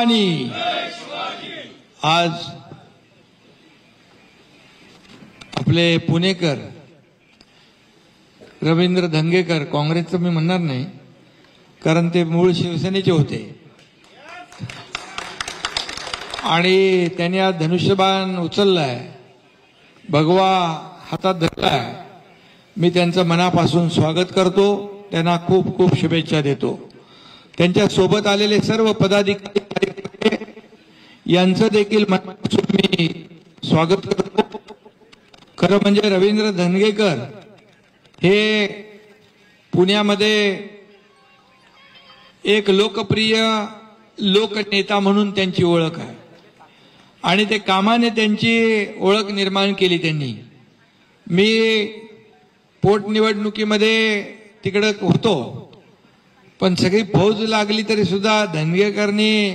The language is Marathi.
शिवानी। आज आपले पुणेकर रवींद्र धंगेकर, काँग्रेसचं मी म्हणणार नाही कारण ते मूळ शिवसेनेचे होते, आणि त्यांनी आज धनुष्यबाण उचललाय, भगवा हातात धरलाय। मी त्यांचं मनापासून स्वागत करतो, त्यांना खूप खूप शुभेच्छा देतो। त्यांच्या सोबत आलेले सर्व पदाधिकारी यांचं देखील मनापासून मी स्वागत करतो। खरं म्हणजे रवींद्र धंगेकर हे पुण्यामध्ये एक लोकप्रिय लोकनेता म्हणून त्यांची ओळख आहे, आणि ते कामाने त्यांची ओळख निर्माण केली त्यांनी। मी पोटनिवडणुकीमध्ये तिकडे होतो, पण सगळी फौज लागली तरी सुद्धा धंगेकरनी